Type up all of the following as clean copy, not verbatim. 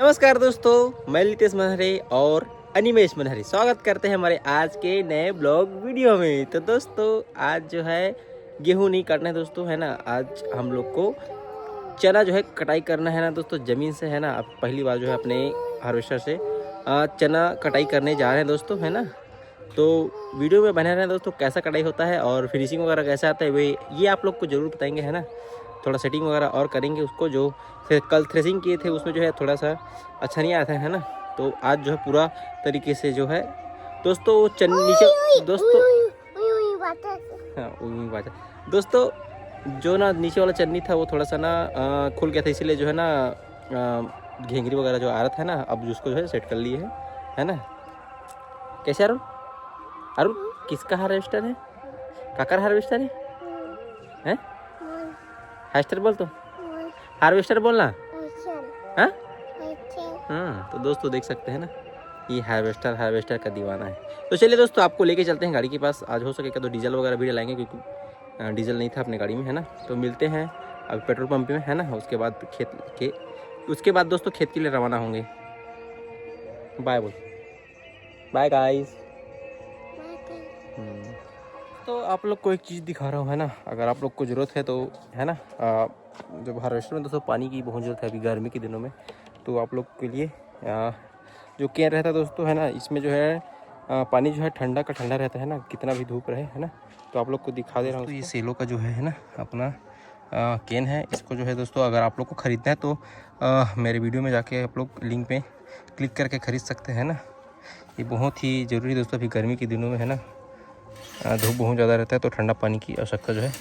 नमस्कार दोस्तों, मैं लितेश मनहरे और अनिमेश मनहरे स्वागत करते हैं हमारे आज के नए ब्लॉग वीडियो में। तो दोस्तों आज जो है गेहूं नहीं काटना है दोस्तों, है ना। आज हम लोग को चना जो है कटाई करना है ना दोस्तों, ज़मीन से, है ना। अब पहली बार जो है अपने हार्वेस्टर से चना कटाई करने जा रहे हैं दोस्तों, है ना। तो वीडियो में बने रहें दोस्तों, कैसा कटाई होता है और फिनिशिंग वगैरह कैसा आता है वे ये आप लोग को ज़रूर बताएंगे, है ना। थोड़ा सेटिंग वगैरह और करेंगे उसको, जो फिर कल थ्रेसिंग किए थे उसमें जो है थोड़ा सा अच्छा नहीं आया था, है ना। तो आज जो है पूरा तरीके से जो है दोस्तों नीचे दोस्तों हाँ बात है दोस्तों, जो ना नीचे वाला चन्नी था वो थोड़ा सा ना खुल गया था, इसीलिए जो है ना घेंगरी वगैरह जो आ रहा था ना, अब उसको जो है सेट कर लिए है ना। कैसे अरुण अरुण किसका हार्वेस्टर है? काकर हार्वेस्टर है? हार्वेस्टर बोल, तो हार्वेस्टर बोलना। हाँ तो दोस्तों देख सकते हैं ना, ये हार्वेस्टर का दीवाना है। तो चलिए दोस्तों आपको लेके चलते हैं गाड़ी के पास। आज हो सकेगा तो डीजल वगैरह भी डलाएंगे, क्योंकि डीजल नहीं था अपने गाड़ी में, है ना। तो मिलते हैं अभी पेट्रोल पंप में, है ना। उसके बाद दोस्तों खेत के लिए रवाना होंगे। बाय बोल, बाय गाइस। तो आप लोग को एक चीज़ दिखा रहा हूँ, है ना। अगर आप लोग को ज़रूरत है तो, है ना, जब हार्वेस्टर में दोस्तों पानी की बहुत ज़रूरत है अभी गर्मी के दिनों में, तो आप लोग के लिए जो केयर रहता है दोस्तों, है ना, इसमें जो है पानी जो है ठंडा का ठंडा रहता है ना, कितना भी धूप रहे, है ना। तो आप लोग को दिखा दे रहा हूँ। तो ये सेलो का जो है ना अपना कैन है। इसको जो है दोस्तों अगर आप लोग को ख़रीदना है तो मेरे वीडियो में जाके आप लोग लिंक पे क्लिक करके ख़रीद सकते हैं ना। ये बहुत ही ज़रूरी दोस्तों अभी गर्मी के दिनों में, है ना। धूप बहुत ज़्यादा रहता है तो ठंडा पानी की आवश्यकता जो है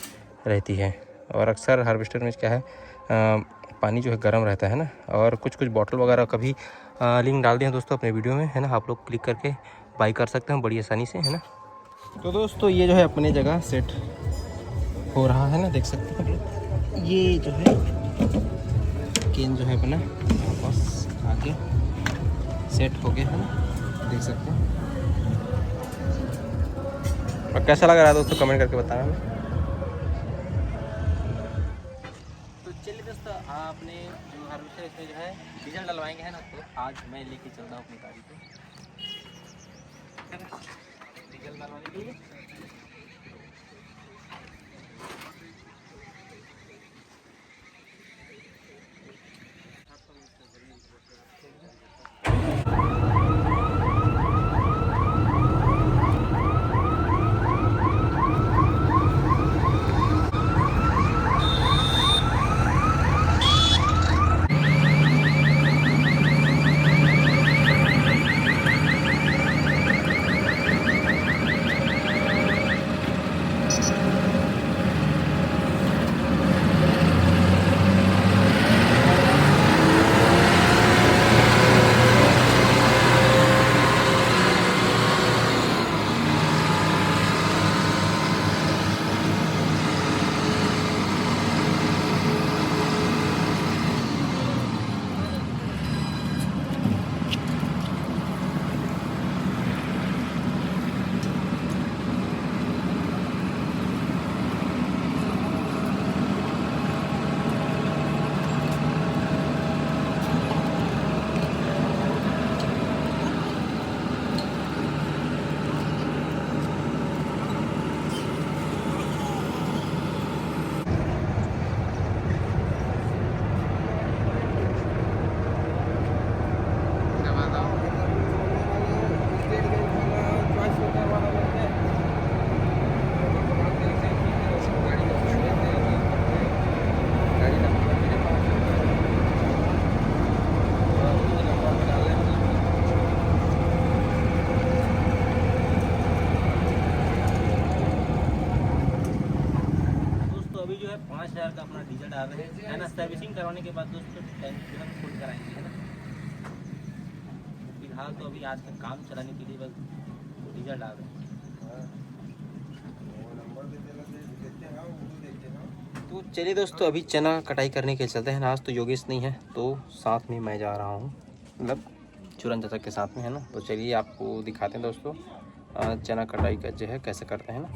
रहती है। और अक्सर हार्वेस्टर में क्या है पानी जो है गर्म रहता है ना। और कुछ बॉटल वगैरह का भी लिंक डाल दिए दोस्तों अपने वीडियो में, है ना। आप लोग क्लिक करके बाई कर सकते हैं बड़ी आसानी से, है ना। तो दोस्तों ये जो है अपने जगह सेट हो रहा है ना, देख सकते हैं आप लोग। ये जो है केन जो है अपना वापस आके सेट हो गया, है ना, देख सकते हैं। और कैसा लग रहा है दोस्तों कमेंट करके बताना हमें। तो चलिए दोस्तों आपने जो हार्वेस्टर इसमें जो है डीजल डलवाएंगे, है ना। तो आज मैं लेके चल रहा हूँ अपनी गाड़ी पे डीजल डलवाने के लिए। अभी जो है 5,000 का अपना डीजल डाल रहे हैं, है ना। सर्विसिंग करवाने के बाद दोस्तों टैंक तुरंत फुल कराएंगे, है ना। फिलहाल तो अभी आज का काम चलाने के लिए बस डीजल डाल रहे हैं। तो चलिए दोस्तों अभी चना कटाई करने के चलते हैं ना। आज तो योगेश नहीं है तो साथ में मैं जा रहा हूँ, मतलब चुरन चाचा के साथ में, है ना। तो चलिए आपको दिखाते हैं दोस्तों चना कटाई का जो है कैसे करते हैं ना।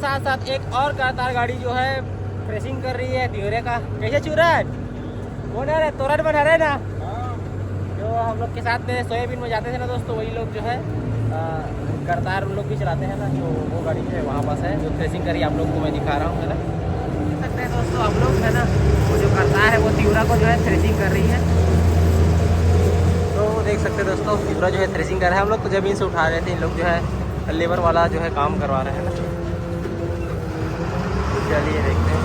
साथ साथ एक और कारदार गाड़ी जो है फ्रेशिंग कर रही है तिवरे का। कैसे चूरा है वो ना रहे तोरन बना रहे ना, जो हम लोग के साथ में सोयाबीन में जाते थे ना दोस्तों, वही लोग जो है करतार उन लोग भी चलाते हैं ना, जो वो गाड़ी जो है वहाँ पास है जो थ्रेसिंग करी आप लोग को मैं दिखा रहा हूँ है ना। देख सकते हैं दोस्तों आप लोग है ना, वो जो करतार है वो तिवरा को जो है थ्रेसिंग कर रही है। तो देख सकते हैं दोस्तों तिवरा जो है थ्रेसिंग कर रहा है, हम लोग तो ज़मीन से उठा रहे थे, इन लोग जो है लेबर वाला जो है काम करवा रहे हैं ना। चलिए देखते हैं।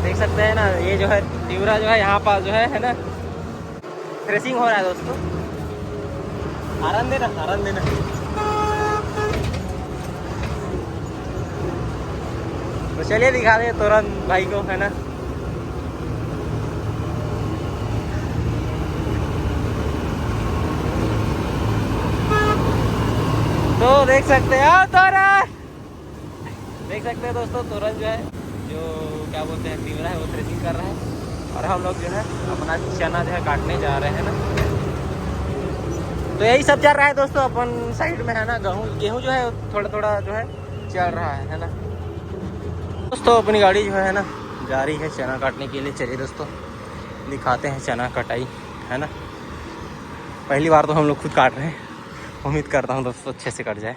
देख सकते हैं ना ये जो है तिवरा जो है यहाँ पास जो है ना थ्रेसिंग हो रहा है दोस्तों। आराम देना आराम देना। तो चलिए दिखा दे तुरंत भाई को है ना। तो देख सकते हैं तुरंत, देख सकते हैं दोस्तों तुरंत जो है जो क्या बोलते हैं तिवरा है वो थ्रेसिंग कर रहा है, और हम लोग जो है अपना चना जो है काटने जा रहे हैं ना। तो यही सब चल रहा है दोस्तों अपन साइड में है ना। गेहूँ जो है थोड़ा थोड़ा जो है चल रहा है ना दोस्तों। अपनी गाड़ी जो है ना जा रही है चना काटने के लिए। चलिए दोस्तों दिखाते हैं चना कटाई है ना। पहली बार तो हम लोग खुद काट रहे हैं, उम्मीद करता हूँ दोस्तों अच्छे से कट जाए।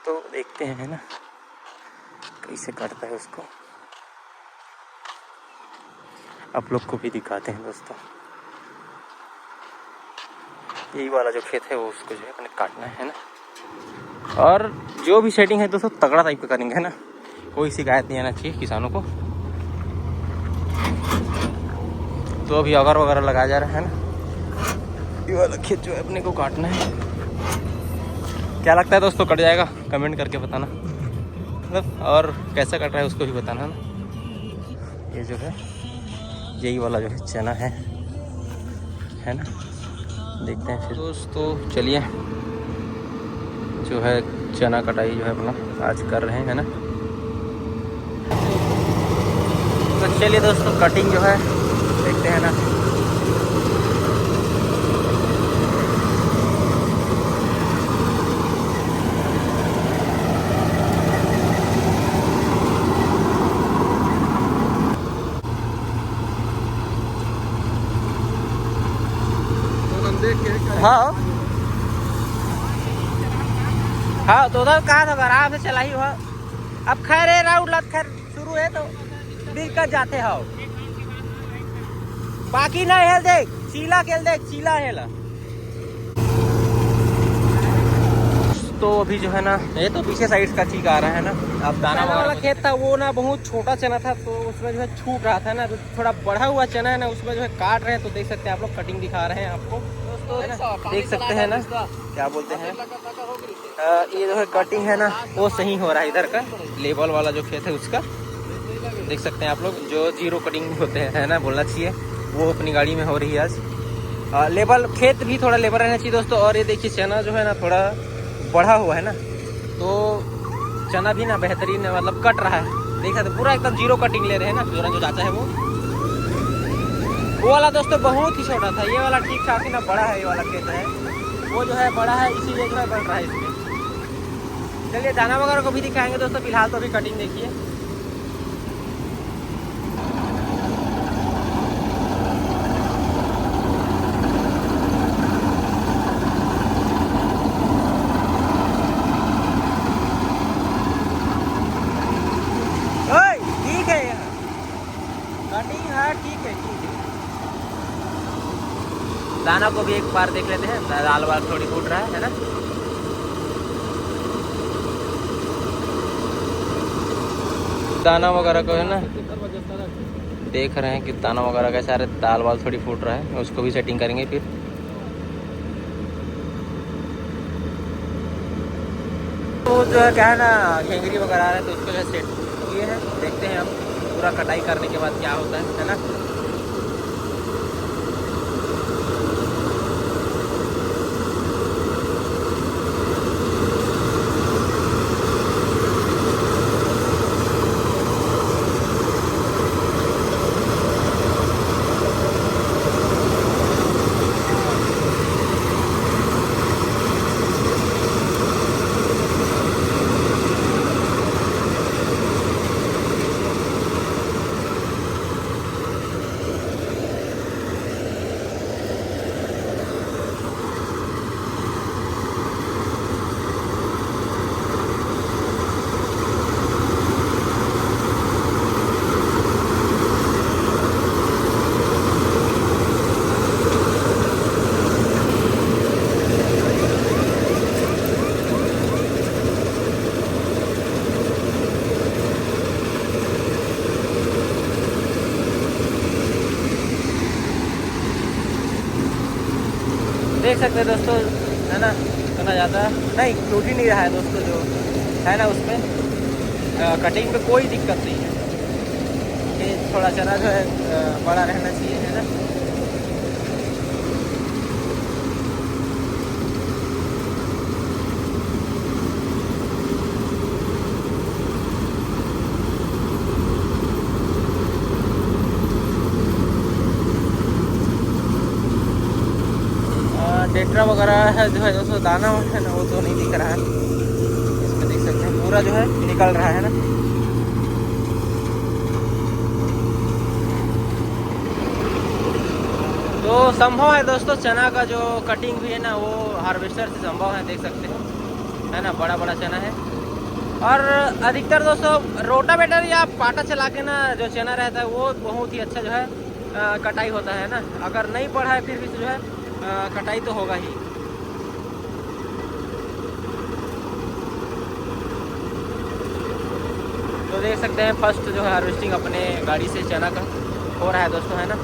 तो देखते हैं है ना कैसे कटता है उसको, आप लोग को भी दिखाते हैं दोस्तों। यही वाला जो खेत है वो उसको जो है अपने काटना है ना। और जो भी सेटिंग है दोस्तों तगड़ा टाइप का करेंगे है ना, कोई शिकायत नहीं आना चाहिए किसानों को। तो अभी अगर वगैरह लगाया जा रहा है ना, ये वाला खेत जो है अपने को काटना है। क्या लगता है दोस्तों कट जाएगा? कमेंट करके बताना मतलब, और कैसा कट रहा है उसको भी बताना ना। ये जो है यही वाला जो है चना है ना। देखते हैं फिर दोस्तों। चलिए जो है चना कटाई जो है अपना आज कर रहे हैं है ना। तो चलिए दोस्तों कटिंग जो है देखते हैं ना। हाँ हाँ तो उधर कहा था आराम से चलाई हुआ। अब खैर है राउंड लत खैर शुरू है तो दिक्कत जाते हो। बाकी नहीं है देख चीला खेल देख चीला है। तो अभी जो है ना ये तो पीछे साइड का चीक आ रहा है ना। अब दाना वाला खेत था वो ना बहुत छोटा चना था, तो उसमें जो है छूट रहा था ना, तो थोड़ा बढ़ा हुआ चना है ना उसमें जो है काट रहे हैं। तो देख सकते हैं आप लोग कटिंग दिखा रहे हैं आपको दोस्तों, देख सकते हैं ना क्या बोलते हैं। ये जो है कटिंग है ना वो सही हो रहा है इधर का लेवल वाला जो खेत है उसका। देख सकते हैं आप लोग जो जीरो कटिंग होते हैं है ना बोलना चाहिए, वो अपनी गाड़ी में हो रही है आज। लेवल खेत भी थोड़ा लेवल रहना चाहिए दोस्तों। और ये देखिए चना जो है ना थोड़ा बढ़ा हुआ है ना, तो चना भी ना बेहतरीन मतलब कट रहा है। देख सकते पूरा एकदम जीरो कटिंग ले रहे हैं ना। जो चाचा है वो वाला दोस्तों बहुत ही छोटा था, ये वाला ठीक ठाक ही ना बड़ा है। ये वाला खेत है वो जो है बड़ा है, इसीलिए जो है बढ़ रहा है इसमें। चलिए दाना वगैरह को भी दिखाएंगे दोस्तों, फिलहाल तो अभी कटिंग देखिए। दाना को भी एक बार देख लेते हैं, दाल वाल थोड़ी फूट रहा है ना। दाना वगैरह को है ना देख रहे हैं कि दाना वगैरह कैसे आ रहे, दाल वाल थोड़ी फूट रहा है, उसको भी सेटिंग करेंगे फिर। तो जो है क्या है ना घेंगरी वगैरह आ रहा है, तो उसको जो है सेट किए हैं। देखते हैं अब पूरा कटाई करने के बाद क्या होता है ना। देख सकते हैं दोस्तों, है ना, इतना ज़्यादा नहीं टूट ही नहीं रहा है दोस्तों, जो है ना उसमें कटिंग में कोई दिक्कत नहीं है। ये थोड़ा चना जो है बड़ा रहना चाहिए, है ना। डेट्रा वगैरह है जो है दोस्तों, दाना है ना, वो तो नहीं दिख रहा है। इसमें देख सकते हैं पूरा जो है निकल रहा है ना। तो संभव है दोस्तों, चना का जो कटिंग भी है ना वो हार्वेस्टर से संभव है, देख सकते हैं, है ना, बड़ा बड़ा चना है। और अधिकतर दोस्तों रोटावेटर या पाटा चला के ना जो चना रहता है वो बहुत ही अच्छा जो है कटाई होता है ना। अगर नहीं पड़ा है फिर भी जो है कटाई तो होगा ही। तो देख सकते हैं फर्स्ट जो है हार्वेस्टिंग अपने गाड़ी से चना का हो रहा है दोस्तों, है ना।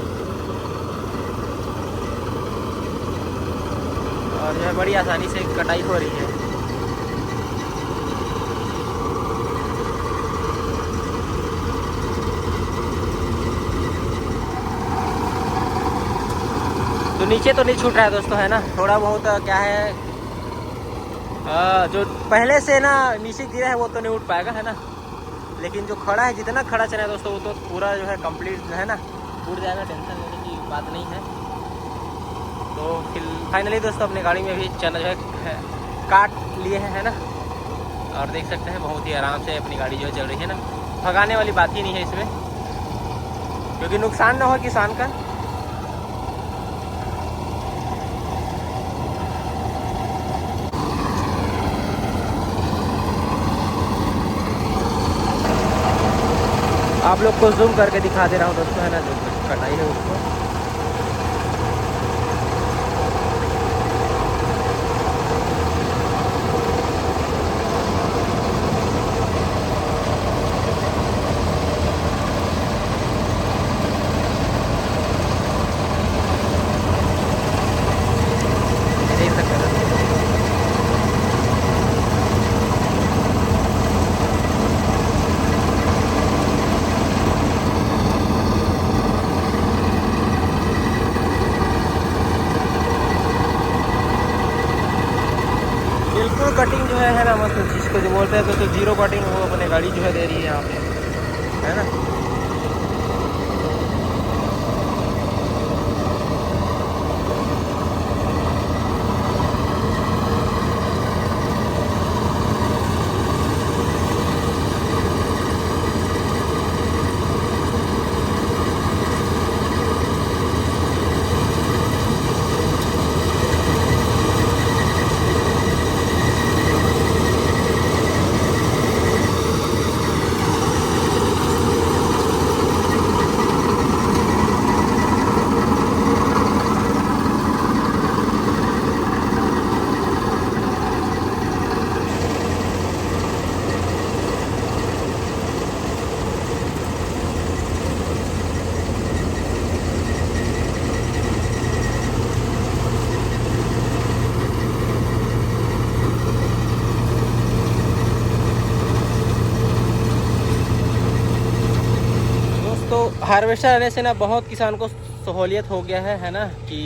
और जो है बड़ी आसानी से कटाई हो रही है। तो नीचे तो नहीं छूट रहा है दोस्तों, है ना, थोड़ा बहुत क्या है जो पहले से ना नीचे गिरा है वो तो नहीं उठ पाएगा, है ना। लेकिन जो खड़ा है, जितना खड़ा चना है दोस्तों वो तो पूरा जो है कंप्लीट है ना उड़ जाएगा, टेंशन लेने की बात नहीं है। तो फिर फाइनली दोस्तों अपनी गाड़ी में भी चना जो है काट लिए हैं, है ना। और देख सकते हैं बहुत ही आराम से अपनी गाड़ी जो है चल रही है ना, भगाने वाली बात ही नहीं है इसमें, क्योंकि नुकसान ना हो किसान का। आप लोग को जूम करके दिखा दे रहा हूँ दोस्तों, है ना, जो कटाई है उसको। देख सकते हैं बिल्कुल कटिंग जो है ना मस्त, जिसको जो बोलते हैं तो जीरो कटिंग वो अपने गाड़ी जो है दे रही है यहाँ पे, है ना। हार्वेस्टर आने से ना बहुत किसान को सहूलियत हो गया है ना, कि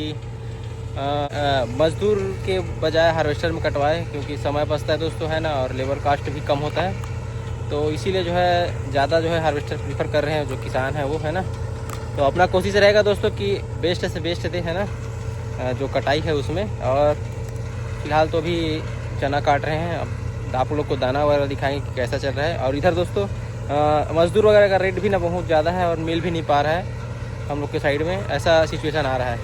मजदूर के बजाय हार्वेस्टर में कटवाए, क्योंकि समय बचता है दोस्तों, है ना, और लेबर कास्ट भी कम होता है। तो इसीलिए जो है ज़्यादा जो है हार्वेस्टर प्रीफर कर रहे हैं जो किसान है वो, है ना। तो अपना कोशिश रहेगा दोस्तों कि बेस्ट से बेस्ट दे, है ना, जो कटाई है उसमें। और फिलहाल तो अभी चना काट रहे हैं, अब आप लोग को दाना वगैरह दिखाएंगे कि कैसा चल रहा है। और इधर दोस्तों मजदूर वगैरह का रेट भी ना बहुत ज़्यादा है और मिल भी नहीं पा रहा है हम लोग के साइड में, ऐसा सिचुएशन आ रहा है।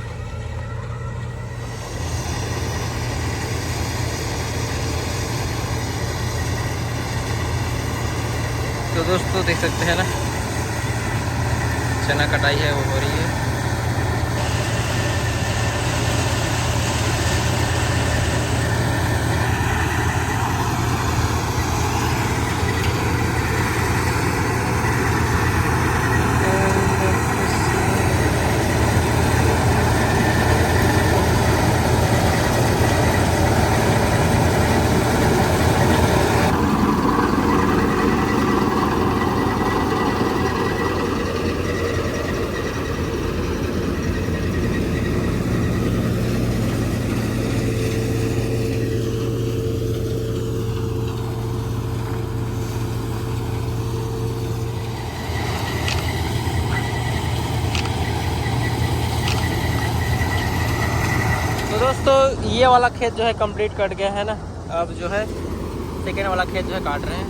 तो दोस्तों देख सकते हैं ना, चना कटाई है वो हो रही है। दोस्तों ये वाला खेत जो है कंप्लीट कट गया है ना। अब जो है सेकेंड वाला खेत जो है काट रहे हैं।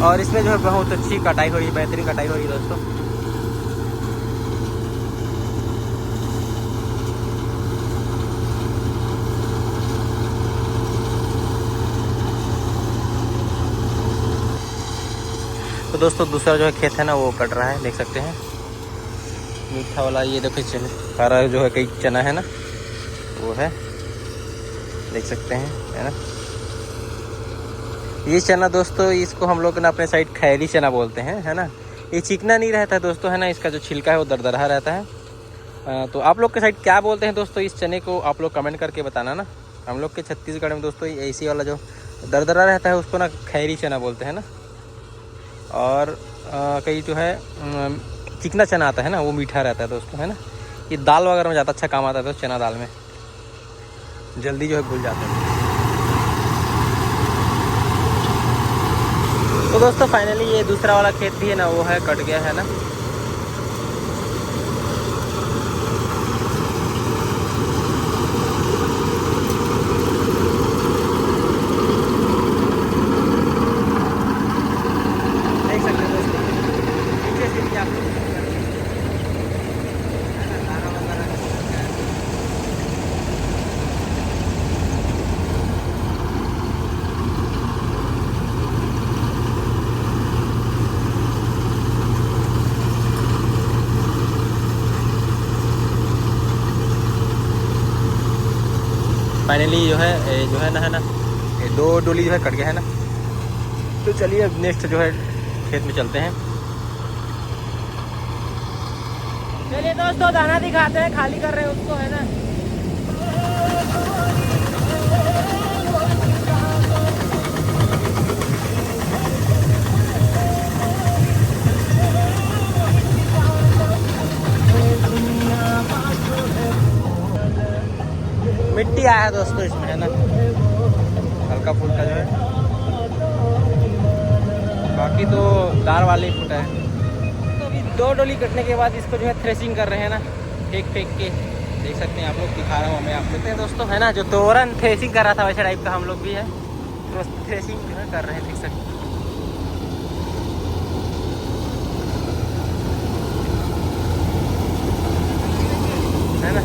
और इसमें जो है बहुत अच्छी कटाई हो रही है, बेहतरीन कटाई हो रही है दोस्तों। तो दोस्तों दूसरा जो है खेत है ना वो कट रहा है, देख सकते हैं। मीठा वाला ये देखो चना, सारा जो है कई चना है ना वो है, देख सकते हैं, है ना। ये चना दोस्तों इसको हम लोग ना अपने साइड खैरी चना बोलते हैं, है ना। ये चिकना नहीं रहता है दोस्तों, है ना। इसका जो छिलका है वो दरदरा रहता है। तो आप लोग के साइड क्या बोलते हैं दोस्तों इस चने को, आप लोग कमेंट करके बताना ना। हम लोग के छत्तीसगढ़ में दोस्तों ऐसी वाला जो दरदरा रहता है उसको ना खैरी चना बोलते हैं ना। और कई जो है चिकना चना आता है ना वो मीठा रहता है दोस्तों, है ना। ये दाल वगैरह में ज़्यादा अच्छा काम आता है दोस्तों, चना दाल में जल्दी जो है घुल जाता है। तो दोस्तों फाइनली ये दूसरा वाला खेत भी है ना वो है कट गया है ना। देख सकते हैं दोस्तों नीचे से भी आप लोग फाइनली जो है ना ये 2 डोली जो है कट गया है ना। तो चलिए अब नेक्स्ट जो है खेत में चलते हैं। चलिए दोस्तों दाना दिखाते हैं, खाली कर रहे हैं उसको, है ना। मिट्टी आया है दोस्तों इसमें, है ना, हल्का फुल्का जो है। बाकी तो दार वाले ही फुटा है। तो अभी 2 डोली कटने के बाद इसको जो है थ्रेसिंग कर रहे हैं ना, फेंक के। देख सकते हैं आप लोग, दिखा रहा हूँ हमें आप देखते हैं दोस्तों, है ना। जो तोरन थ्रेसिंग कर रहा था वैसे टाइप का हम लोग भी है, तो थ्रेसिंग जो है कर रहे हैं, देख सकते हैं, है ना।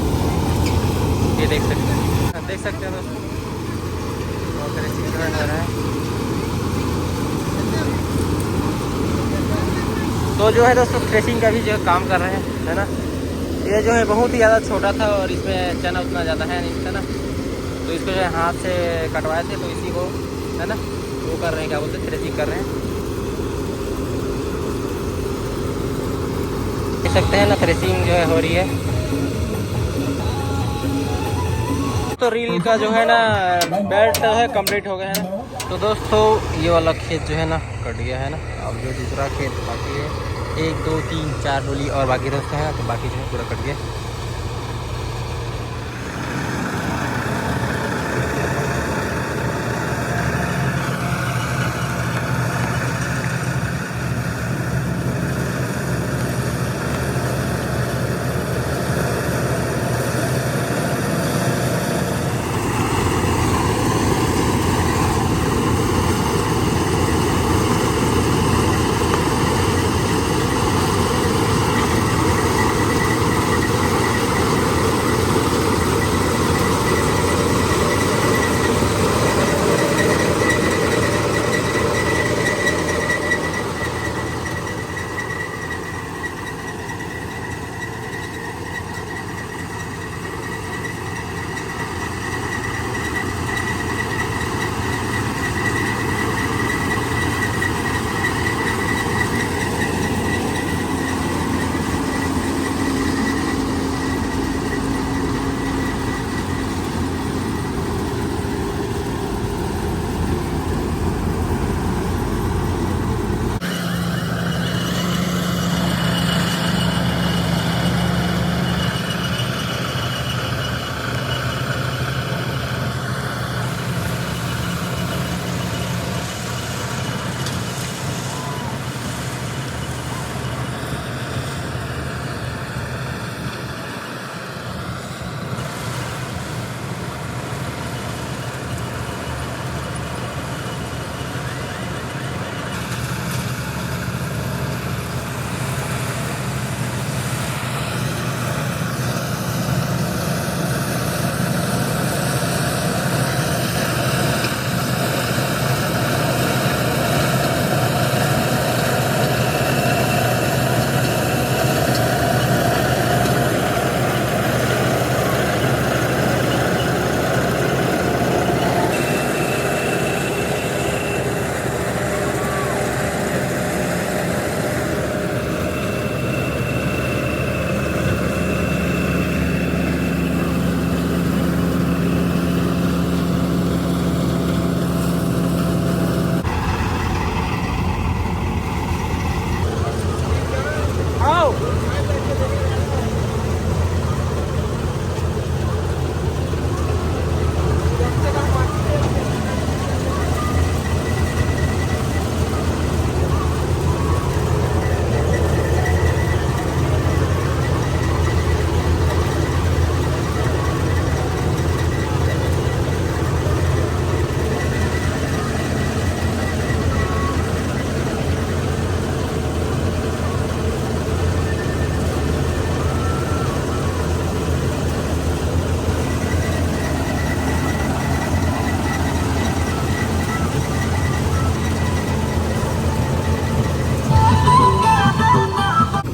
ये देख सकते हैं दोस्तों, और थ्रेसिंग जो है हो रहा है। तो जो है दोस्तों थ्रेसिंग का भी जो है काम कर रहे हैं, है ना। ये जो है बहुत ही ज़्यादा छोटा था और इसमें चना उतना ज़्यादा है नहीं था ना, तो इसको जो है हाथ से कटवाए थे, तो इसी को, है ना, वो कर रहे हैं, क्या बोलते हैं, थ्रेसिंग कर रहे हैं। देख सकते हैं ना थ्रेसिंग जो है हो रही है। तो रील का जो है ना बेल्ट जो है कंप्लीट हो गया है ना। तो दोस्तों ये वाला खेत जो है ना कट गया है ना। अब जो दूसरा खेत बाकी है 1 2 3 4 डोली और बाकी दोस्तों है, तो बाकी जो है पूरा कट गया।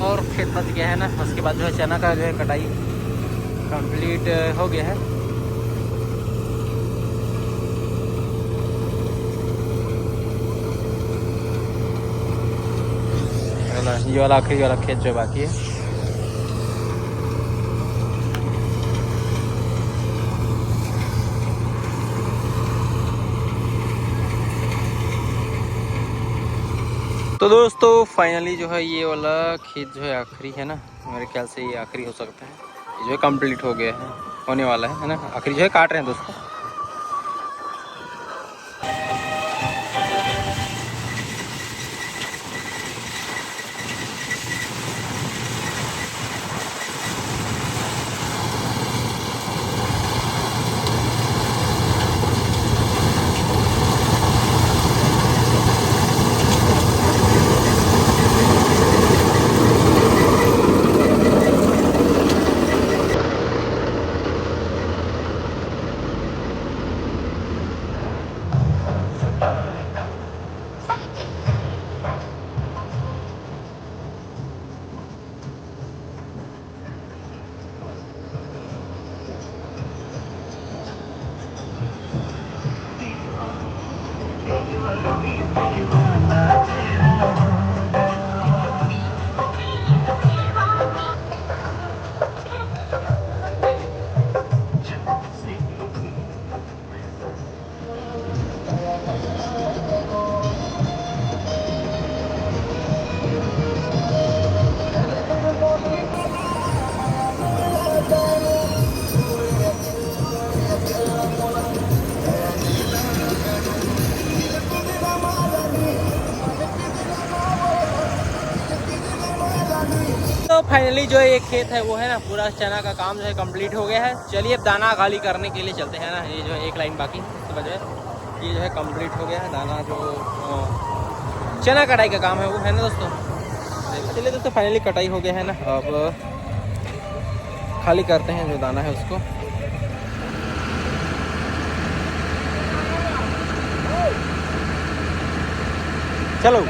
और खेत बच गया है ना, उसके बाद जो है चना का जो है कटाई कंप्लीट हो गया है। ये वाला आखिरी वाला खेत जो बाकी है। तो दोस्तों फाइनली जो है ये वाला खेत जो है आखिरी है ना, मेरे ख्याल से ये आखिरी हो सकता है। ये जो है कंप्लीट हो गया है, होने वाला है ना। आखिरी जो है काट रहे हैं दोस्तों। तो फाइनली जो ये खेत है वो है ना, पूरा चना का काम जो है कंप्लीट हो गया है। चलिए अब दाना खाली करने के लिए चलते हैं ना। ये जो है एक लाइन बाकी, तो वजह ये जो है कंप्लीट हो गया है। दाना जो चना कटाई का काम है वो है ना दोस्तों। चलिए दोस्तों फाइनली कटाई हो गया है ना, अब खाली करते हैं जो दाना है उसको। चलो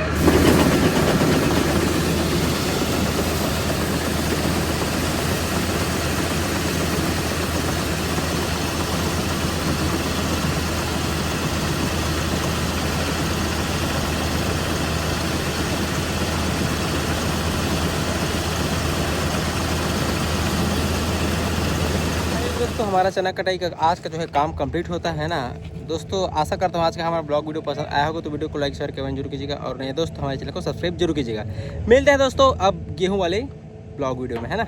दोस्तों, हमारा चना कटाई का आज का जो है काम कंप्लीट होता है ना दोस्तों। आशा करता हूँ आज का हमारा ब्लॉग वीडियो पसंद आया होगा, तो वीडियो को लाइक शेयर कमेंट जरूर कीजिएगा, और नहीं दोस्तों हमारे चैनल को सब्सक्राइब जरूर कीजिएगा। मिलते हैं दोस्तों अब गेहूं वाले ब्लॉग वीडियो में, है ना।